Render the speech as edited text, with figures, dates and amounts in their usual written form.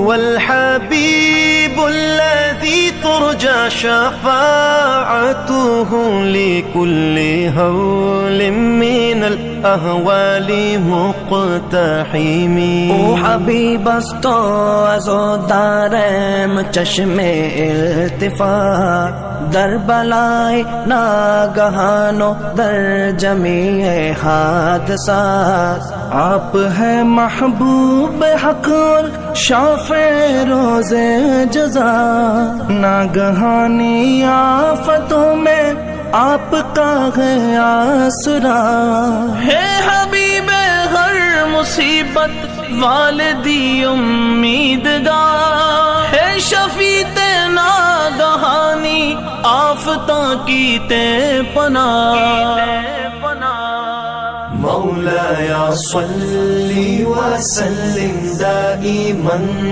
هو الحبيب الذي ترجى شفاعته لكل هول من الأهوال مقتحم. او حبیب است تو از و دارم چشم التفات، در بلای ناگہان و در جمیع حادثات. آپ ہے محبوب حق اور شافع روز جزا، ناگہانی آفتوں میں آپ کا ہے آسرا. ہے حبیب ہر مصیبت والدی امیدگار، ہے شفیع ناگہانی آفتاں کی تے پناہ. مولاي صل وسلم دائما